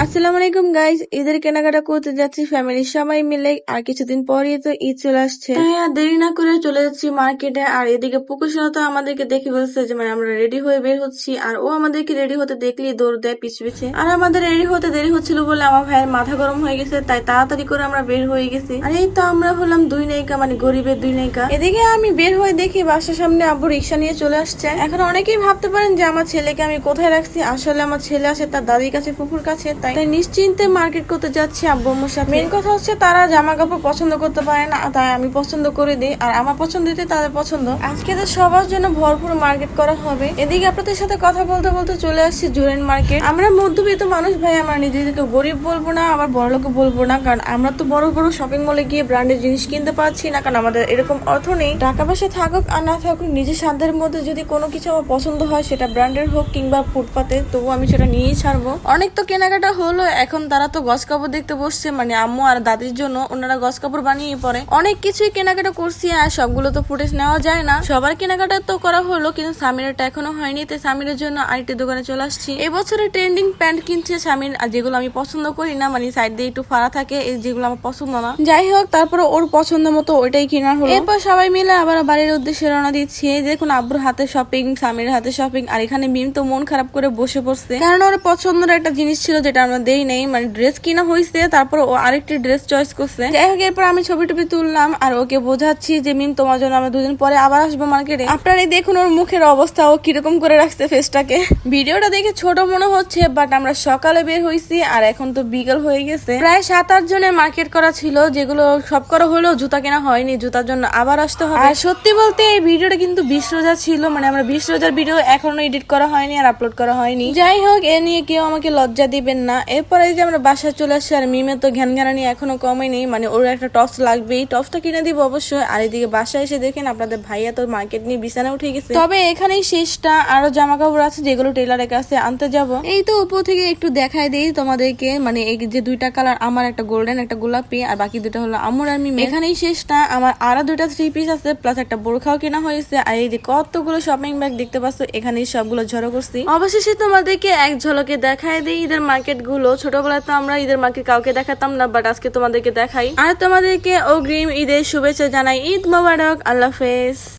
আসসালামু আলাইকুম গাইস, ঈদের কেনাকাটা করতে যাচ্ছি ফ্যামিলির সবাই মিলে। আর কিছুদিন পরই তো ঈদ চলে আসছে, তাই আর দেরি না করে চলে যাচ্ছি মার্কেটে। আর এদিকে পুকুর তো আমাদেরকে দেখে বলছে যে আমরা রেডি হয়ে বের হচ্ছি, আর ও আমাদেরকে রেডি হতে দেখলেই দৌড় দেয় পিছু পিছে। আর আমাদের রেডি হতে দেরি হচ্ছিল বলে আমার ভাইয়ের মাথা গরম হয়ে গেছে, তাই তাড়াতাড়ি করে আমরা বের হয়ে গেছি। আর এই তো আমরা হলাম দুই নায়িকা, মানে গরিবের দুই নায়িকা। এদিকে আমি বের হয়ে দেখি বাসার সামনে আব্বু রিক্সা নিয়ে চলে আসছে। এখন অনেকেই ভাবতে পারেন যে আমার ছেলেকে আমি কোথায় রাখছি, আসলে আমার ছেলে আসে তার দাদির কাছে, ফুফুর কাছে, তাই নিশ্চিন্তে মার্কেট করতে যাচ্ছি আব্বু আম্মুর সাথে। মেন কথা হচ্ছে তারা জামা কাপড় পছন্দ করতে পারে না, তাই আমি পছন্দ করে দিই, আর আমার পছন্দ দিতে তাদের পছন্দ। আজকে তো সবার জন্য ভরপুর মার্কেট করা হবে। এদিকে আপনাদের সাথে কথা বলতে বলতে চলে আসছি জুরেন মার্কেট। আমরা মধ্যবিত্ত মানুষ ভাই, আমরা নিজেদেরকে গরিব বলবো না, আবার বড়লোক বলবো না, কারণ আমরা তো বড় বড় শপিং মলে গিয়ে ব্র্যান্ডের জিনিস কিনতে পারছি না, কারণ আমাদের এরকম অর্থ নেই। টাকা পয়সা থাকুক আর না থাকুক, নিজের সাধ্যের মধ্যে যদি কোনো কিছু আমার পছন্দ হয়, সেটা ব্র্যান্ডের হোক কিংবা ফুটপাতে, তবু আমি সেটা নিয়েই ছাড়বো। অনেক তো কেনাকাটা হলো, এখন তারা তো গস কাপড় দেখতে বসছে, মানে আম্মু আর দাদির জন্য ওনারা গস কাপড় বানিয়ে পরে। অনেক কিছুই কেনাকাটা করছি, আর সবগুলো তো ফুটেজ নেওয়া যায় না। সবার কেনাকাটা তো করা হলো, কিন্তু সামিরেরটা এখনো হয়নি, তাই সামিরের জন্য আরেকটি দোকানে চলে আসছি। এবছরের ট্রেন্ডিং প্যান্ট কিনছে সামির, আর যেগুলো আমি পছন্দ করি না, মানে সাইড দিয়ে একটু ফাড়া থাকে, এই যেগুলো আমার পছন্দ না। যাই হোক, তারপরে ওর পছন্দ মতো ওইটাই কেনা হলো। এরপর সবাই মিলে আবার বাড়ির উদ্দেশ্যে রওনা দিচ্ছি। দেখুন আব্বুর হাতে শপিং, সামিরের হাতে শপিং, আর এখানে মিম তো মন খারাপ করে বসে পড়ছে, কারণ ওর পছন্দের একটা জিনিস ছিল যেটা আমরা দেই নেই, মানে ড্রেস কিনা হয়েছে, তারপর ও আরেকটি ড্রেস চয়েস করছে। যাই হোক, এরপর আমি ছবি টবি তুললাম আর ওকে বোঝাচ্ছি যে মিম তোমার জন্য আমরা দুদিন পরে আবার আসবো মার্কেটে। আপনারাই দেখুন ওর মুখের অবস্থা, ও কিরকম করে রাখছে ফেসটাকে। ভিডিওটা দেখে ছোট মনে হচ্ছে, বাট আমরা সকালে বের হয়েছি আর এখন তো বিকেল হয়ে গেছে। প্রায় 7-8 জনের মার্কেট করা ছিল, যেগুলো সব করা হলেও জুতা কেনা হয়নি, জুতার জন্য আবার আসতে হবে। আর সত্যি বলতে এই ভিডিওটা কিন্তু 20 রোজা ছিল, মানে আমরা 20 রোজার ভিডিও এখনো এডিট করা হয়নি আর আপলোড করা হয়নি। যাই হোক, এ নিয়ে কেউ আমাকে লজ্জা দিবেন না। এরপরে যে আমরা বাসায় চলে আসছি, আর মিমে তো ঘ্যানঘ্যানানি এখনো কমেনি, মানে ওর একটা টপস লাগবেই, টপসটা কিনে দিব অবশ্যই। আর এদিকে বাসায় এসে দেখেন আপনাদের ভাইয়া তো মার্কেট নিয়ে বিছানা উঠে গেছে। তবে এখানেই শেষটা, আরো জামা কাপড় আছে যেগুলো টেলারের কাছে আনতে যাব। এই তো উপর থেকে একটু দেখাই দেই তোমাদেরকে, মানে এই যে দুইটা কালার, আমার একটা গোল্ডেন একটা গোলাপি, আর বাকি দুটা হলো আমুর আর মিমে। এখানেই শেষটা, আমার আরো দুইটা 3 পিস আছে, প্লাস একটা বোরখাও কেনা হয়েছে। আর এই যে কতগুলো শপিং ব্যাগ দেখতে পাচ্ছ, এখানেই সবগুলো ঝড়ো করছি। অবশেষে তোমাদেরকে এক ঝলকে দেখাই দিই ঈদের মার্কেট গুলো। ছোটবেলায় তো আমরা ঈদের মার্কেট কাউকে দেখাতাম না, বাট আজকে তোমাদেরকে দেখাই। আর তোমাদেরকে অগ্রিম ঈদের শুভেচ্ছা জানাই। ঈদ মোবারক, আল্লাহ হাফেজ।